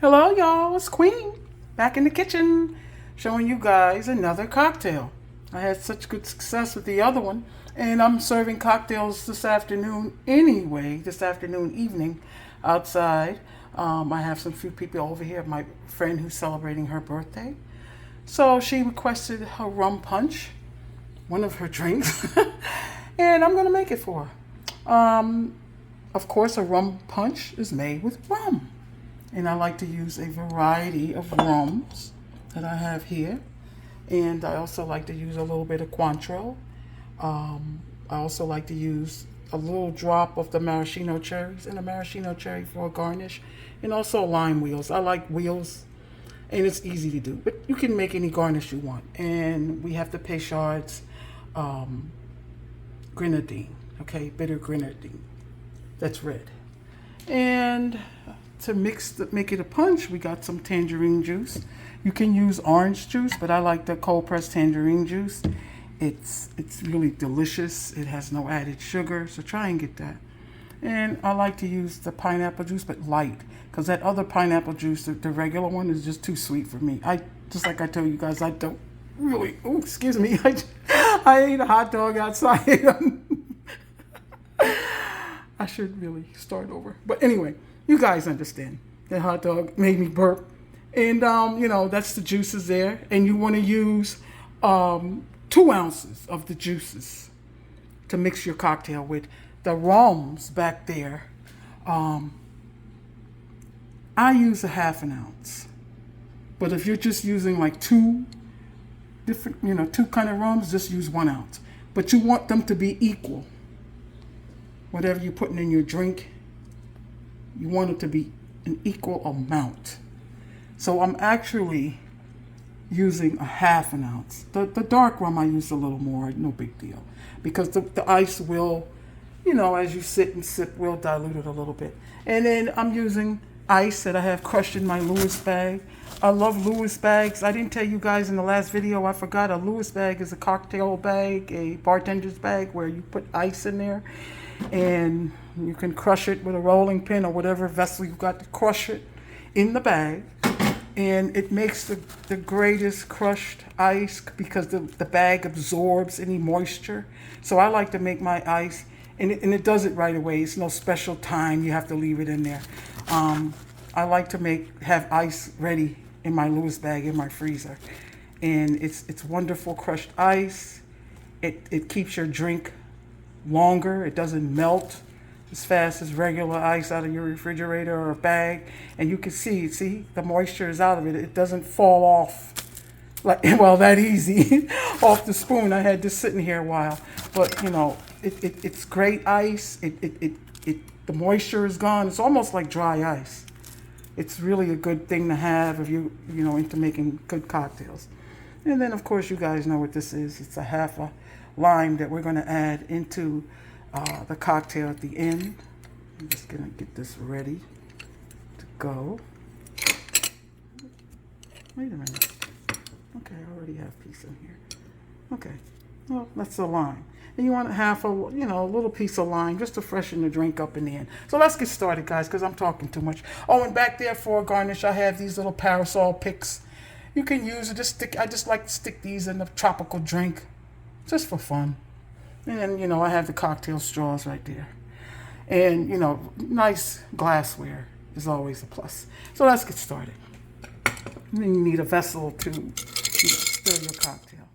Hello, y'all. It's Queen back in the kitchen showing you guys another cocktail. I had such good success with the other one, and I'm serving cocktails this afternoon anyway, this afternoon, evening outside. I have some few people over here, my friend who's celebrating her birthday. So she requested her rum punch, one of her drinks, and I'm going to make it for her. Of course, a rum punch is made with rum. And I like to use a variety of rums that I have here. And I also like to use a little bit of Cointreau. I also like to use a little drop of the maraschino cherries and a maraschino cherry for a garnish. And also lime wheels. I like wheels and it's easy to do. But you can make any garnish you want. And we have the Peychaud's grenadine. Okay, bitter grenadine. That's red. And to make it a punch, we got some tangerine juice. You can use orange juice, but I like the cold pressed tangerine juice. It's really delicious. It has no added sugar, so try and get that. And I like to use the pineapple juice, but light, because that other pineapple juice, the regular one, is just too sweet for me. Just like I told you guys, I don't really. Oh, excuse me. I ate a hot dog outside. I should really start over, but anyway. You guys understand. That hot dog made me burp. And, that's the juices there. And you want to use 2 ounces of the juices to mix your cocktail with. The rums back there, I use a half an ounce. But if you're just using like 2 different, 2 kind of rums, just use 1 ounce. But you want them to be equal. Whatever you're putting in your drink, you want it to be an equal amount. So I'm actually using a half an ounce. The dark rum I use a little more, no big deal. Because the ice will, as you sit and sip, will dilute it a little bit. And then I'm using ice that I have crushed in my Lewis bag. I love Lewis bags. I didn't tell you guys in the last video, I forgot, a Lewis bag is a cocktail bag, a bartender's bag where you put ice in there. And you can crush it with a rolling pin or whatever vessel you've got to crush it in the bag. And it makes the greatest crushed ice because the bag absorbs any moisture. So I like to make my ice, and it does it right away. It's no special time. You have to leave it in there. I like to have ice ready in my Lewis bag in my freezer. And it's wonderful crushed ice. It keeps your drink longer. It doesn't melt as fast as regular ice out of your refrigerator or a bag. And you can see the moisture is out of it. It doesn't fall off that easy off the spoon. I had this sitting here a while, but it's great ice. The moisture is gone. It's almost like dry ice. It's really a good thing to have if you into making good cocktails. And then of course you guys know what this is. It's a half a lime that we're going to add into the cocktail at the end. I'm just going to get this ready to go. Wait a minute. Okay, I already have a piece in here. Okay, well, that's the lime. And you want a little piece of lime just to freshen the drink up in the end. So let's get started, guys, because I'm talking too much. Oh, and back there for a garnish, I have these little parasol picks. You can use it. I just like to stick these in the tropical drink, just for fun. And then, I have the cocktail straws right there. And, nice glassware is always a plus. So let's get started. And then you need a vessel to stir your cocktail.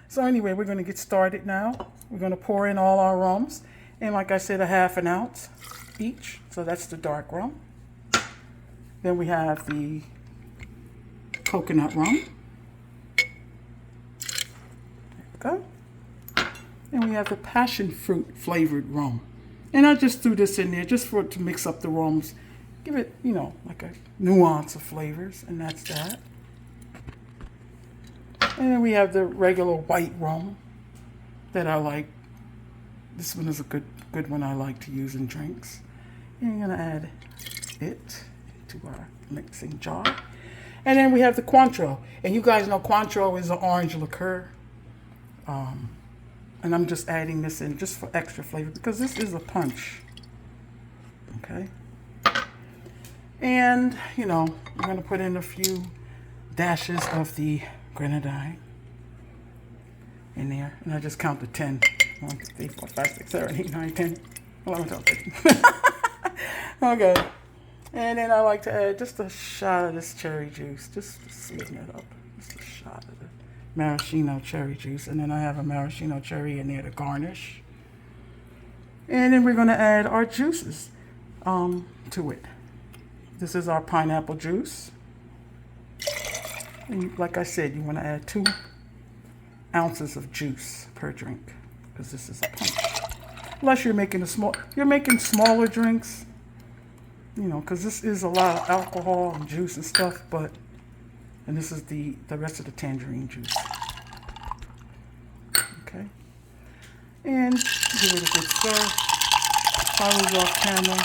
So anyway, we're going to get started now. We're going to pour in all our rums. And like I said, a half an ounce each. So that's the dark rum. Then we have the coconut rum. There we go. And we have the passion fruit flavored rum. And I just threw this in there just to mix up the rums. Give it, like a nuance of flavors. And that's that. And then we have the regular white rum that I like. This one is a good one I like to use in drinks. And I'm going to add it to our mixing jar. And then we have the Cointreau. And you guys know Cointreau is an orange liqueur. And I'm just adding this in just for extra flavor because this is a punch. Okay. And, you know, we're going to put in a few dashes of the grenadine in there. And I just count to 10. 1, 2, 3, 4, 5, 6, 7, 8, 9, 10, 11, 12, 13. Okay. And then I like to add just a shot of this cherry juice, just to sweeten it up. Just a shot of the maraschino cherry juice. And then I have a maraschino cherry in there to garnish. And then we're going to add our juices to it. This is our pineapple juice. And like I said, you want to add 2 ounces of juice per drink, because this is a punch. Unless you're making smaller drinks, you know, because this is a lot of alcohol and juice and stuff, and this is the rest of the tangerine juice. Okay. And give it a good stir. Follows off camera.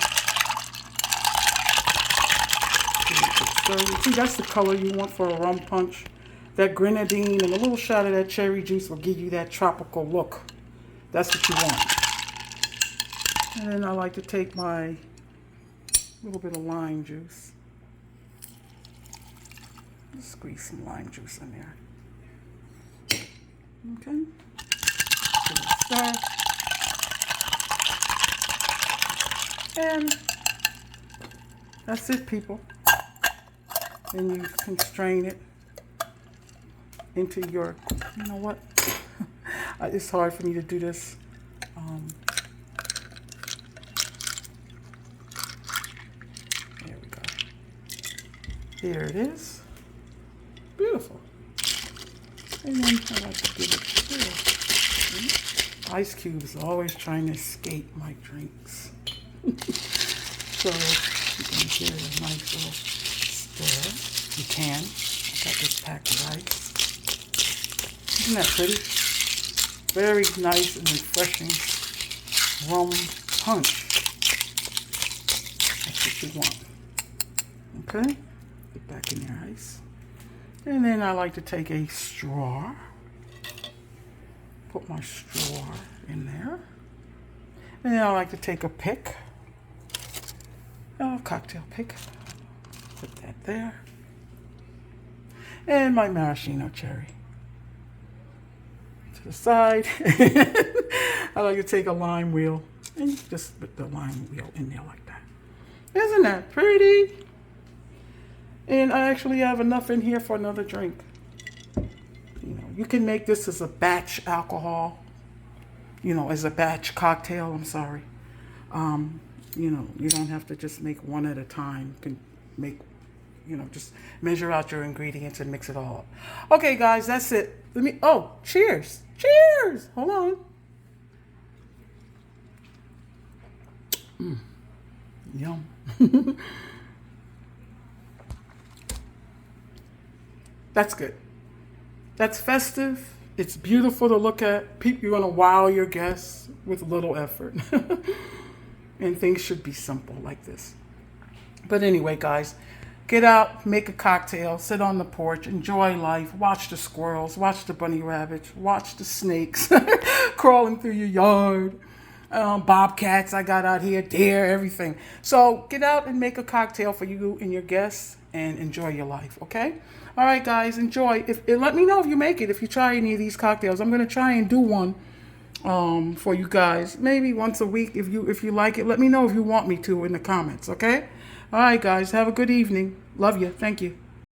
Give it a good stir. See, that's the color you want for a rum punch. That grenadine and a little shot of that cherry juice will give you that tropical look. That's what you want. And then I like to take my little bit of lime juice. Just squeeze some lime juice in there. Okay. Give it a stir. And that's it, people. And you can strain it into your, you know what? It's hard for me to do this. There we go. There it is. Beautiful. And then I like to give it ice cubes are always trying to escape my drinks. So you can give it a nice little stir. You can. I got this pack of ice. Isn't that pretty? Very nice and refreshing rum punch. That's what you want. Okay? Get back in your ice. And then I like to take a straw. Put my straw in there. And then I like to take a pick. A cocktail pick. Put that there. And my maraschino cherry to the side. I like to take a lime wheel and just put the lime wheel in there like that. Isn't that pretty? And I actually have enough in here for another drink. You know, you can make this as a batch alcohol. You know, as a batch cocktail, I'm sorry. You know, you don't have to just make one at a time. You can make, you know, just measure out your ingredients and mix it all up. Okay, guys, that's it. Cheers. Cheers. Hold on. Yum. That's good. That's festive. It's beautiful to look at. You're going to wow your guests with little effort. And things should be simple like this. But anyway, guys, get out, make a cocktail, sit on the porch, enjoy life, watch the squirrels, watch the bunny rabbits, watch the snakes crawling through your yard. Bobcats I got out here, deer, everything. So get out and make a cocktail for you and your guests and enjoy your life, okay? All right, guys, enjoy. Let me know if you make it, if you try any of these cocktails. I'm going to try and do one for you guys, maybe once a week. If you like it, let me know if you want me to in the comments, okay? All right, guys, have a good evening. Love you. Thank you.